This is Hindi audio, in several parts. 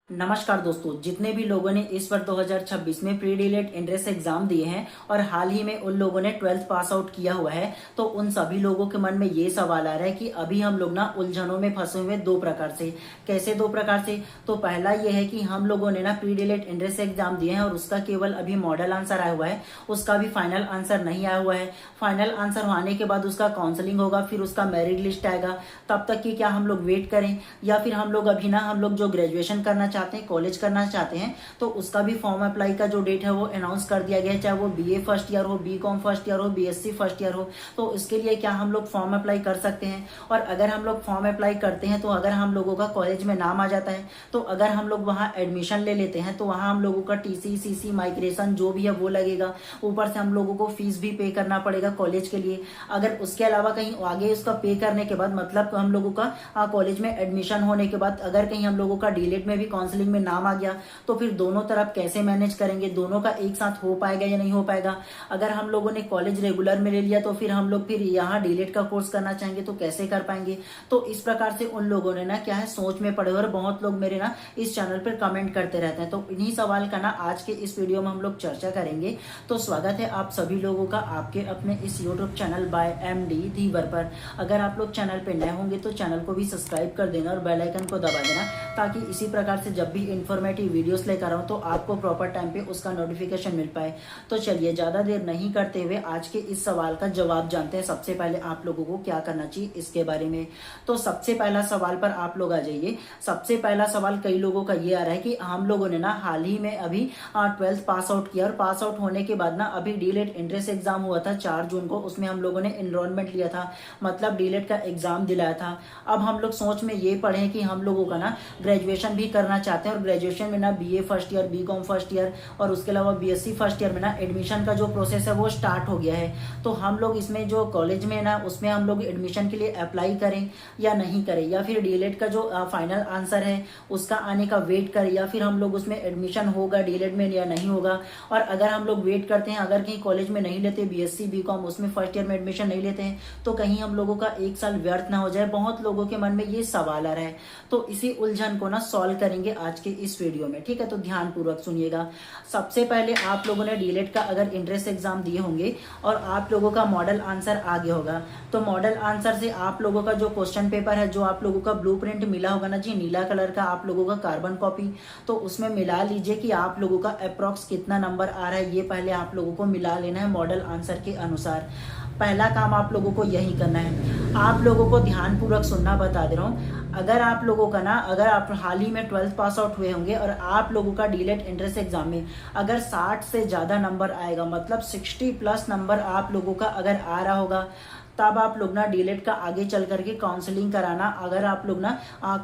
नमस्कार दोस्तों, जितने भी लोगों ने इस बार 2026 में प्री डीलेट एंट्रेंस एग्जाम दिए हैं और हाल ही में उन लोगों ने 12th पास आउट किया हुआ है, तो उन सभी लोगों के मन में ये सवाल आ रहा है कि अभी हम लोग ना उलझनों में फंसे हुए दो प्रकार से। कैसे दो प्रकार से? तो पहला ये है कि हम लोगों ने ना प्री डीलेट एंट्रेंस एग्जाम दिए हैं और उसका केवल अभी मॉडल आंसर आया हुआ है, उसका भी फाइनल आंसर नहीं आया हुआ है। फाइनल आंसर आने के बाद उसका काउंसलिंग होगा, फिर उसका मेरिट लिस्ट आएगा। तब तक की क्या हम लोग वेट करें, या फिर हम लोग अभी ना हम लोग जो ग्रेजुएशन करना चाहते हैं, कॉलेज करना चाहते हैं, तो उसका भी फॉर्म अप्लाई का जो डेट है वो अनाउंस कर दिया गया है। चाहे वो बीए फर्स्ट ईयर हो, बीकॉम फर्स्ट ईयर हो, बीएससी फर्स्ट ईयर हो, तो इसके लिए क्या हम लोग फॉर्म अप्लाई कर सकते हैं। और अगर हम लोग फॉर्म अप्लाई करते हैं तो अगर हम लोगों का कॉलेज में नाम आ जाता है, तो अगर हम लोग वहाँ एडमिशन ले लेते हैं तो वहाँ हम लोगों का टीसी, सीसी, माइग्रेशन जो भी है वो लगेगा। ऊपर से हम लोगों को फीस भी पे करना पड़ेगा कॉलेज के लिए। अगर उसके अलावा कहीं आगे उसका पे करने के बाद, मतलब हम लोगों का कॉलेज में एडमिशन होने के बाद अगर कहीं हम लोगों का डीलेट में भी काउंसलिंग में नाम आ गया, तो फिर दोनों तरफ कैसे मैनेज करेंगे, दोनों का एक साथ हो पाएगा या नहीं हो पाएगा। अगर हम लोगों ने कॉलेज रेगुलर में ले लिया तो फिर हम लोग फिर यहाँ डीलेट का कोर्स करना चाहेंगे तो कैसे कर पाएंगे। तो इस प्रकार से उन लोगों ने ना क्या है सोच में पड़े, और बहुत लोग मेरे ना इस चैनल पर कमेंट करते रहते हैं। तो इन्हीं सवाल का ना आज के इस वीडियो में हम लोग चर्चा करेंगे। तो स्वागत है आप सभी लोगों का आपके अपने इस यूट्यूब चैनल बाय MD धीवर पर। अगर आप लोग चैनल पे नए होंगे तो चैनल को भी सब्सक्राइब कर देना और बेल आइकन को दबा देना, ताकि इसी प्रकार से जब भी इंफॉर्मेटिव वीडियोस लेकर आऊं तो आपको प्रॉपर टाइम पे उसका नोटिफिकेशन मिल पाए। तो चलिए ज्यादा देर नहीं करते हुए आज के इस सवाल का जवाब जानते हैं। सबसे पहले आप लोगों को क्या करना चाहिए इसके बारे में। तो सबसे पहला सवाल पर आप लोग आ जाइए। सबसे पहला सवाल कई लोगों का ये आ रहा है कि हम लोगों ने ना हाल ही में अभी 12th पास आउट किया, और पास आउट होने के बाद ना अभी डीलेट एंट्रेंस एग्जाम हुआ था 4 जून को, उसमें हम लोगों ने एनरोलमेंट लिया था, मतलब डीलेट का एग्जाम दिलाया था। अब हम लोग सोच में ये पढ़े कि हम लोगों का ना ग्रेजुएशन भी करना चाहते हैं, और ग्रेजुएशन में ना BA first year, BCom first year और उसके अलावा बीएससी फर्स्ट ईयर में ना एडमिशन का जो प्रोसेस है वो स्टार्ट हो गया है। तो हम लोग इसमें जो कॉलेज में ना उसमें हम लोग एडमिशन के लिए अप्लाई करें या नहीं करें, या फिर डीलेट का जो फाइनल आंसर है उसका आने का वेट करें, या फिर हम लोग उसमें एडमिशन होगा डीलेट में या नहीं होगा। और अगर हम लोग वेट करते हैं, अगर कहीं कॉलेज में नहीं लेते, बीएससी बीकॉम उसमें फर्स्ट ईयर में एडमिशन नहीं लेते हैं, तो कहीं हम लोगों का एक साल व्यर्थ ना हो जाए। बहुत लोगों के मन में ये सवाल आ रहा है, तो इसी उलझन को ना सॉल्व करेंगे आज के इस वीडियो में। ठीक है, तो ध्यान पूर्वक सुनिएगा। सबसे पहले आप लोगों ने डीलेट का अगर एंट्रेंस एग्जाम दिए होंगे और आप लोगों का मॉडल आंसर आ गया होगा, तो मॉडल आंसर से आप लोगों का जो क्वेश्चन पेपर है, जो आप लोगों का ब्लूप्रिंट मिला होगा ना जी, नीला कलर का आप लोगों का कार्बन कॉपी, तो उसमें मिला लीजिए कि आप लोगों का अप्रॉक्स कितना नंबर आ रहा है। ये पहले आप लोगों को मिला लेना है मॉडल आंसर के अनुसार। पहला काम आप लोगों को यही करना है। आप लोगों को ध्यान पूर्वक सुनना बता दे रहा हूँ। अगर आप लोगों का ना, अगर आप हाल ही में 12th पास आउट हुए होंगे और आप लोगों का डीलेट एंट्रेंस एग्जाम में अगर 60 से ज्यादा नंबर आएगा, मतलब 60 प्लस नंबर आप लोगों का अगर आ रहा होगा, तब आप लोग ना डीलेट का आगे चल करके काउंसलिंग कराना। अगर आप लोग ना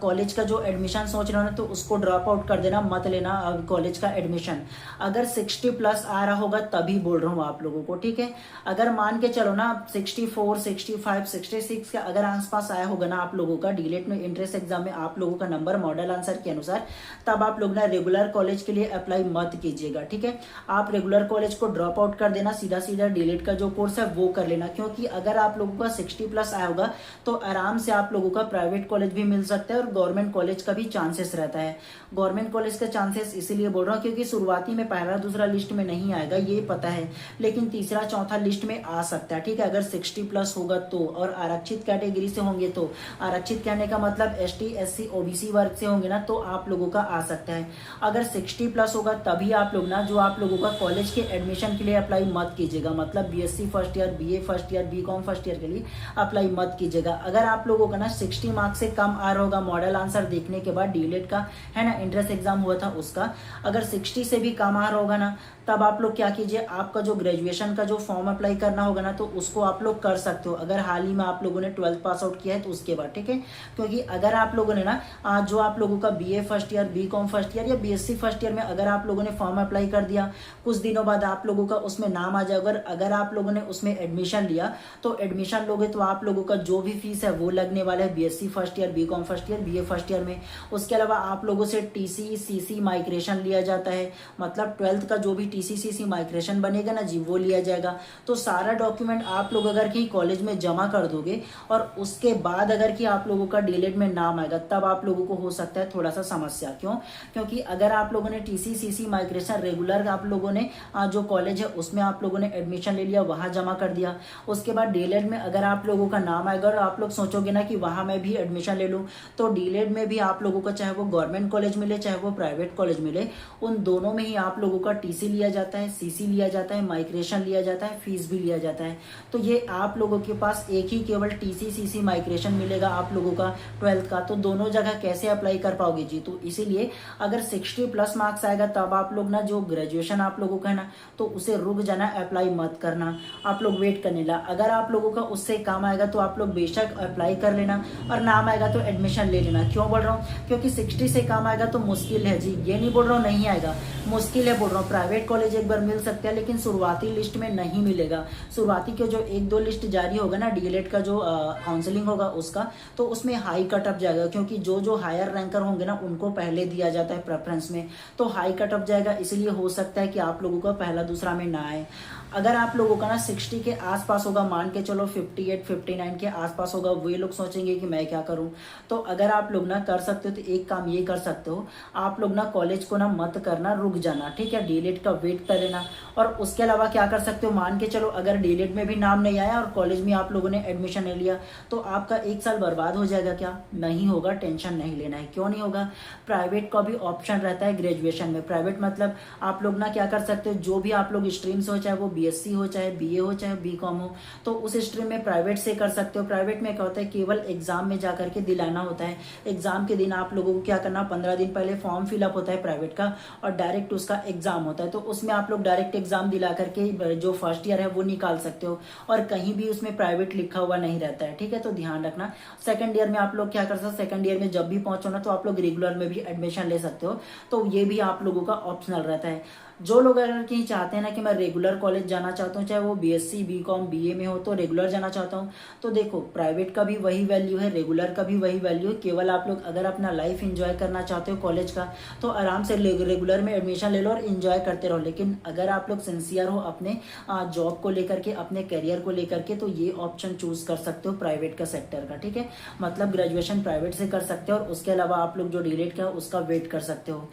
कॉलेज का जो एडमिशन सोच रहे हो ना, तो उसको ड्रॉप आउट कर देना, मत लेना कॉलेज का एडमिशन। अगर 60 प्लस आ रहा होगा तभी बोल रहा हूँ आप लोगों को, ठीक है। अगर मान के चलो ना 64, 65, 66 के अगर आसपास आया होगा ना आप लोगों का डीलेट में एंट्रेंस एग्जाम में आप लोगों का नंबर मॉडल आंसर के अनुसार, तब आप लोग ना रेगुलर कॉलेज के लिए अप्लाई मत कीजिएगा, ठीक है। आप रेगुलर कॉलेज को ड्रॉप आउट कर देना, सीधा सीधा डीलेट का जो कोर्स है वो कर लेना। क्योंकि अगर आप लोगों का 60 प्लस आया होगा तो आराम से आप लोगों का प्राइवेट कॉलेज भी मिल सकता है और गवर्नमेंट कॉलेज का भी चांसेस रहता है। गवर्नमेंट कॉलेज का चांसेस इसीलिए बोल रहा हूँ क्योंकि शुरुआती में पहला दूसरा लिस्ट में नहीं आएगा, ये पता है, लेकिन तीसरा चौथा लिस्ट में आ सकता है, ठीक है। अगर 60 प्लस होगा तो, और आरक्षित कैटेगरी से होंगे तो, आरक्षित कहने का मतलब ST SC OBC वर्ग से होंगे ना, तो आप लोगों का आ सकता है। अगर 60 प्लस होगा तभी आप लोग ना, जो आप लोगों का कॉलेज के एडमिशन के लिए अप्लाई मत कीजिएगा, मतलब BSc first year, BA first year, BCom first year के लिए अप्लाई मत कीजिएगा। अगर आप लोगों का ना 60 मार्क्स से कम आ रहा होगा मॉडल आंसर देखने के बाद, डीलेट का है ना एंट्रेंस एग्जाम हुआ था उसका, अगर 60 से भी कम आ रहा होगा ना, तब आप लोग क्या कीजिए, आपका जो ग्रेजुएशन का जो फॉर्म अप्लाई करना होगा ना, तो उसको आप लोग कर सकते हो। अगर हाल ही में आप लोगों ने 12th पास आउट किया है तो उसके बाद, ठीक है। क्योंकि अगर आप लोगों ने ना जो आप लोगों का BA first year, BCom first year या BSc फर्स्ट ईयर में अगर आप लोगों ने फॉर्म अप्लाई कर दिया, कुछ दिनों बाद आप लोगों का उसमें नाम आ जाएगा। अगर आप लोगों ने उसमें एडमिशन लिया तो एडमिशन लोगे तो आप लोगों का जो भी फीस है वो लगने वाला है BSc first year, BCom first year, BA first year में। उसके अलावा आप लोगों से टीसी सीसी माइग्रेशन लिया जाता है, मतलब 12th का जो भी टीसी सीसी माइग्रेशन बनेगा ना जी वो लिया जाएगा। तो सारा डॉक्यूमेंट आप लोग अगर कि कॉलेज में जमा कर दोगे और उसके बाद अगर कि आप लोगों का डीएलएड में नाम आएगा तब आप लोगों को हो सकता है थोड़ा सा समस्या। क्यों? क्योंकि अगर आप लोगों ने टीसी सीसी माइग्रेशन रेगुलर आप लोगों ने जो कॉलेज है उसमें आप लोगों ने एडमिशन ले लिया, वहां जमा कर दिया, उसके बाद डीएलएड में अगर आप लोगों का नाम आएगा और आप लोग सोचोगे ना कि वहां मैं भी एडमिशन ले लूं, तो डीएलएड में भी आप लोगों का चाहे वो गवर्नमेंट कॉलेज मिले चाहे वो प्राइवेट कॉलेज मिले, उन दोनों में ही आप लोगों का टीसी लिया जाता है, सीसी लिया जाता है, माइग्रेशन लिया जाता है, फीस भी लिया जाता है। तो ये आप लोगों के पास एक ही केवल टीसी सीसी माइग्रेशन मिलेगा आप लोगों का 12th का, तो दोनों जगह कैसे अप्लाई कर पाओगे जी? तो इसीलिए अगर 60+ मार्क्स आएगा तब आप लोग ना जो ग्रेजुएशन आप लोगों का है ना तो उसे रुक जाना, अप्लाई मत करना, आप लोग वेट करने ला। अगर आप लोगों का उससे काम आएगा तो आप लोग बेशक अप्लाई कर लेना और नाम आएगा तो एडमिशन ले लेना। क्यों बोल रहा हूँ? क्योंकि 60 से काम आएगा तो मुश्किल है जी, ये नहीं बोल रहा हूँ नहीं आएगा, मुश्किल है बोल रहा हूँ। प्राइवेट कॉलेज एक बार मिल सकता है लेकिन शुरुआती लिस्ट में नहीं मिलेगा। शुरुआती के जो 1-2 लिस्ट जारी होगा ना डीएलएड का जो काउंसलिंग होगा उसका, तो उसमें हाई कट ऑफ जाएगा, क्योंकि जो जो हायर रैंकर होंगे ना उनको पहले दिया जाता है प्रेफरेंस में, तो हाई कट ऑफ जाएगा। इसलिए हो सकता है कि आप लोगों का पहला दूसरा में ना आए। अगर आप लोगों का ना 60 के आसपास होगा, मान के चलो 58-59 के आसपास होगा, वे लोग सोचेंगे कि मैं क्या करूं। तो अगर आप लोग ना कर सकते हो तो एक काम ये कर सकते हो, आप लोग ना कॉलेज को ना मत करना, रुक जाना, ठीक है, डीएलएड का वेट कर लेना। और उसके अलावा क्या कर सकते हो, मान के चलो अगर डीएलएड में भी नाम नहीं आया और कॉलेज में आप लोगों ने एडमिशन ले लिया तो आपका 1 साल बर्बाद हो जाएगा क्या? नहीं होगा, टेंशन नहीं लेना है। क्यों नहीं होगा? प्राइवेट का भी ऑप्शन रहता है ग्रेजुएशन में। प्राइवेट मतलब आप लोग ना क्या कर सकते हो, जो भी आप लोग स्ट्रीम्स हो, चाहे वो बीएससी हो, चाहे बीए हो, चाहे बीकॉम हो, तो उस स्ट्रीम में प्राइवेट से कर सकते हो। प्राइवेट में क्या होता है, केवल एग्जाम में जाकर के दिलाना होता है। एग्जाम के दिन आप लोगों को क्या करना, 15 दिन पहले फॉर्म फिलअप होता है प्राइवेट का और डायरेक्ट उसका एग्जाम होता है। तो उसमें आप लोग डायरेक्ट एग्जाम दिला करके जो फर्स्ट ईयर है वो निकाल सकते हो और कहीं भी उसमें प्राइवेट लिखा हुआ नहीं रहता है, ठीक है, तो ध्यान रखना। सेकंड ईयर में आप लोग क्या कर सकते हो, सेकंड ईयर में जब भी पहुंचो ना तो आप लोग रेगुलर में भी एडमिशन ले सकते हो, तो ये भी आप लोगों का ऑप्शनल रहता है। जो लोग अगर कहीं चाहते हैं ना कि मैं रेगुलर कॉलेज जाना चाहता हूँ, चाहे वो बीएससी बीकॉम बीए में हो, तो रेगुलर जाना चाहता हूँ, तो देखो प्राइवेट का भी वही वैल्यू है, रेगुलर का भी वही वैल्यू है। केवल आप लोग अगर अपना लाइफ एंजॉय करना चाहते हो कॉलेज का तो आराम से रेगुलर में एडमिशन ले लो और एंजॉय करते रहो। लेकिन अगर आप लोग सिंसियर हो अपने जॉब को लेकर के, अपने करियर को लेकर के, तो ये ऑप्शन चूज कर सकते हो प्राइवेट का सेक्टर का, ठीक है, मतलब ग्रेजुएशन प्राइवेट से कर सकते हो और उसके अलावा आप लोग जो डीएलएड का उसका वेट कर सकते हो।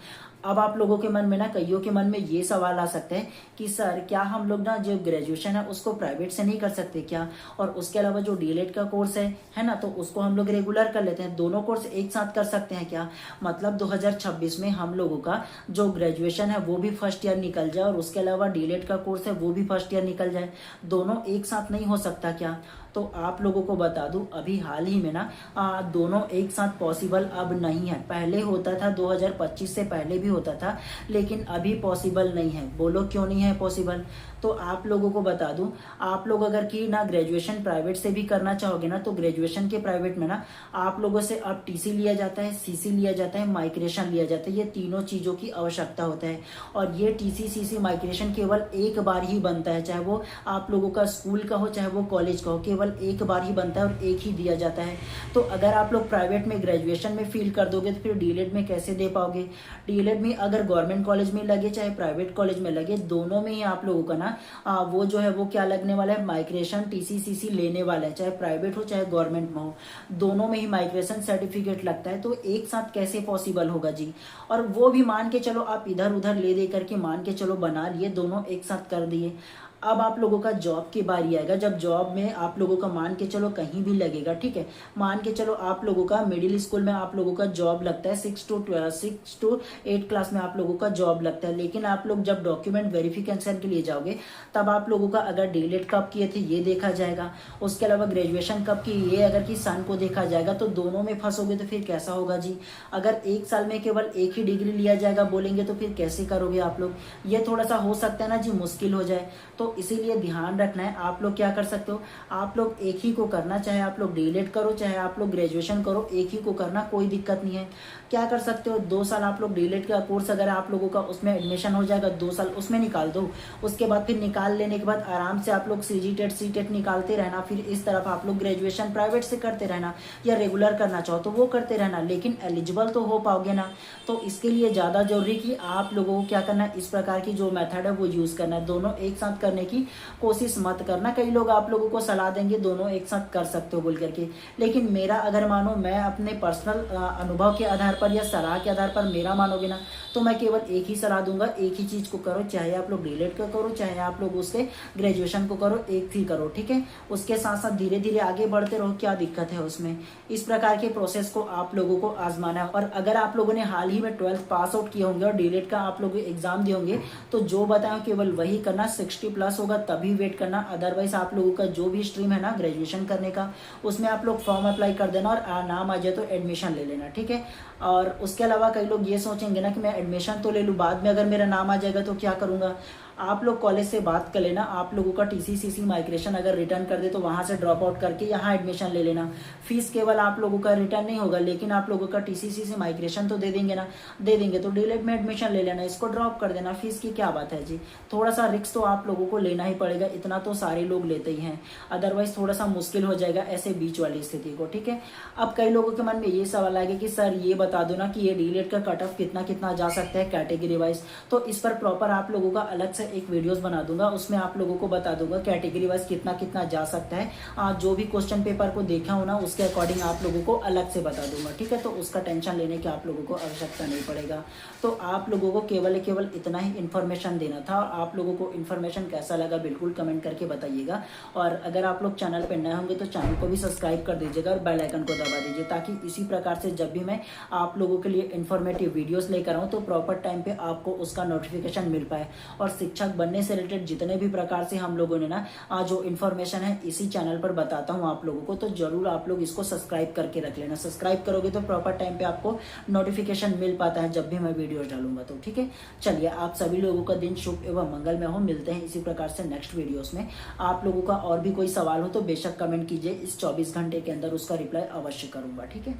अब आप लोगों के मन में ना, कईयों के मन में ये सवाल आ सकते हैं कि सर क्या हम लोग ना जो ग्रेजुएशन है उसको प्राइवेट से नहीं कर सकते क्या, और उसके अलावा जो डीएलएड का कोर्स है ना, तो उसको हम लोग रेगुलर कर लेते हैं, दोनों कोर्स एक साथ कर सकते हैं क्या? मतलब 2026 में हम लोगों का जो ग्रेजुएशन है वो भी फर्स्ट ईयर निकल जाए और उसके अलावा डीएलएड का कोर्स है वो भी फर्स्ट ईयर निकल जाए, दोनों एक साथ नहीं हो सकता क्या? तो आप लोगों को बता दूं अभी हाल ही में ना दोनों एक साथ पॉसिबल अब नहीं है। पहले होता था, 2025 से पहले भी होता था, लेकिन अभी पॉसिबल नहीं है। बोलो क्यों नहीं है पॉसिबल? तो आप लोगों को बता दूं, आप लोग अगर की ना ग्रेजुएशन प्राइवेट से भी करना चाहोगे ना तो ग्रेजुएशन के प्राइवेट में ना आप लोगों से अब टीसी लिया जाता है, सीसी लिया जाता है, माइग्रेशन लिया जाता है, ये तीनों चीजों की आवश्यकता होता है। और ये टीसी सीसी माइग्रेशन केवल एक बार ही बनता है, चाहे वो आप लोगों का स्कूल का हो चाहे वो कॉलेज का हो, केवल एक बार ही बनता है और एक ही दिया जाता है। तो अगर आप लोग प्राइवेट में ग्रेजुएशन में फील कर दोगे तो फिर डीएलएड में कैसे दे पाओगे? डीएलएड में अगर गवर्नमेंट कॉलेज में लगे चाहे प्राइवेट कॉलेज में लगे, दोनों में ही आप लोगों का ना वो जो है वो क्या लगने वाला है, माइग्रेशन टीसी सीसी लेने वाला है, चाहे प्राइवेट हो चाहे गवर्नमेंट में हो, दोनों में ही माइग्रेशन सर्टिफिकेट लगता है। तो एक साथ कैसे पॉसिबल होगा जी? और वो भी मान के चलो आप इधर उधर ले दे करके मान के चलो बना लिए, दोनों एक साथ कर दिए। अब आप लोगों का जॉब की बारी आएगा, जब जॉब में आप लोगों का मान के चलो कहीं भी लगेगा, ठीक है, मान के चलो आप लोगों का मिडिल स्कूल में आप लोगों का जॉब लगता है, 6 to 8 क्लास में आप लोगों का जॉब लगता है। लेकिन आप लोग जब डॉक्यूमेंट वेरिफिकेशन के लिए जाओगे तब आप लोगों का अगर डीएलएड कब किए थे ये देखा जाएगा, उसके अलावा ग्रेजुएशन कब की ये अगर कि सन को देखा जाएगा, तो दोनों में फंसोगे तो फिर कैसा होगा जी? अगर एक साल में केवल एक ही डिग्री लिया जाएगा बोलेंगे तो फिर कैसे करोगे आप लोग? ये थोड़ा सा हो सकता है ना जी मुश्किल हो जाए। तो तो इसीलिए ध्यान रखना है। आप लोग क्या कर सकते हो, आप लोग एक ही को करना, चाहे आप लोग डीएलएड करो चाहे आप लोग ग्रेजुएशन करो, एक ही को करना, कोई दिक्कत नहीं है। क्या कर सकते हो, 2 साल आप लोग डीएलएड का कोर्स अगर आप लोगों का उसमें एडमिशन हो जाएगा, 2 साल उसमें निकाल दो। उसके बाद फिर निकाल लेने के बाद आराम से आप लोग सीजीटेट सीटेट निकालते रहना। फिर इस तरफ आप लोग ग्रेजुएशन प्राइवेट से करते रहना, या रेगुलर करना चाहो तो वो करते रहना, लेकिन एलिजिबल तो हो पाओगे ना। तो इसके लिए ज़्यादा जरूरी कि आप लोगों को क्या करना है, इस प्रकार की जो मेथड है वो यूज़ करना है। दोनों एक साथ करने की कोशिश मत करना। कई लोग आप लोगों को सलाह देंगे दोनों एक साथ कर सकते हो बोल करके, लेकिन मेरा अगर मानो, मैं अपने पर्सनल अनुभव के आधार पर या सलाह के आधार पर मेरा मानोगे ना, तो मैं केवल एक ही सलाह दूंगा, एक ही चीज़ को करो, चाहे आप लोग डीएलएड का करो चाहे आप लोग उसके ग्रेजुएशन को करो, एक ही करो, ठीक है। उसके साथ साथ धीरे धीरे आगे बढ़ते रहो, क्या दिक्कत है उसमें। इस प्रकार के प्रोसेस को आप लोगों को आजमाना है। और अगर आप लोगों ने हाल ही में 12th पास आउट किए होंगे और डीएलएड का आप लोग एग्जाम दिए होंगे, तो जो बताएं केवल वही करना। 60+ होगा तभी वेट करना, अदरवाइज आप लोगों का जो भी स्ट्रीम है ना ग्रेजुएशन करने का, उसमें आप लोग फॉर्म अप्लाई कर देना और नाम आ जाए तो एडमिशन ले लेना, ठीक है। और उसके अलावा कई लोग ये सोचेंगे ना कि मैं एडमिशन तो ले लूँ, बाद में अगर मेरा नाम आ जाएगा तो क्या करूँगा। आप लोग कॉलेज से बात कर लेना, आप लोगों का टीसीसीसी माइग्रेशन अगर रिटर्न कर दे तो वहां से ड्रॉप आउट करके यहाँ एडमिशन ले लेना। फीस केवल आप लोगों का रिटर्न नहीं होगा, लेकिन आप लोगों का टीसीसीसी माइग्रेशन तो दे देंगे ना, दे देंगे तो डीएलएड में एडमिशन ले लेना, इसको ड्रॉप कर देना। फीस की क्या बात है जी, थोड़ा सा रिस्क तो आप लोगों को लेना ही पड़ेगा, इतना तो सारे लोग लेते ही हैं, अदरवाइज थोड़ा सा मुश्किल हो जाएगा ऐसे बीच वाली स्थिति को, ठीक है। अब कई लोगों के मन में ये सवाल आएगा कि सर ये बता दो ना कि ये डीएलएड का कट ऑफ कितना कितना जा सकता है कैटेगरी वाइज। तो इस पर प्रॉपर आप लोगों का अलग से एक वीडियोस बना दूंगा, उसमें आप लोगों को बता दूंगा कैटेगरी वाइज कितना कितना जा सकता है। जो भी क्वेश्चन पेपर को देखा हो ना उसके अकॉर्डिंग आप लोगों को अलग से बता दूंगा, ठीक है। तो उसका टेंशन लेने की आप लोगों को आवश्यकता नहीं पड़ेगा। तो आप लोगों को केवल इतना ही इन्फॉर्मेशन देना था। आप लोगों को इन्फॉर्मेशन कैसा लगा बिल्कुल कमेंट करके बताइएगा। और अगर आप लोग चैनल पर नए होंगे तो चैनल को भी सब्सक्राइब कर दीजिएगा और बेल आइकन को दबा दीजिए, ताकि इसी प्रकार से जब भी मैं आप लोगों के लिए इन्फॉर्मेटिव वीडियोस लेकर आऊँ तो प्रॉपर टाइम पे आपको उसका नोटिफिकेशन मिल पाए। और शिक्षक बनने से रिलेटेड जितने भी प्रकार से हम लोगों ने ना जो इन्फॉर्मेशन है इसी चैनल पर बताता हूँ आप लोगों को, तो जरूर आप लोग इसको सब्सक्राइब करके रख लेना। सब्सक्राइब करोगे तो प्रॉपर टाइम पे आपको नोटिफिकेशन मिल पाता है जब भी मैं वीडियो डालूंगा, तो ठीक है। चलिए, आप सभी लोगों का दिन शुभ एवं मंगलमय हो। मिलते हैं इसी प्रकार से नेक्स्ट वीडियोस में। आप लोगों का और भी कोई सवाल हो तो बेशक कमेंट कीजिए, इस 24 घंटे के अंदर उसका रिप्लाई अवश्य करूंगा, ठीक है।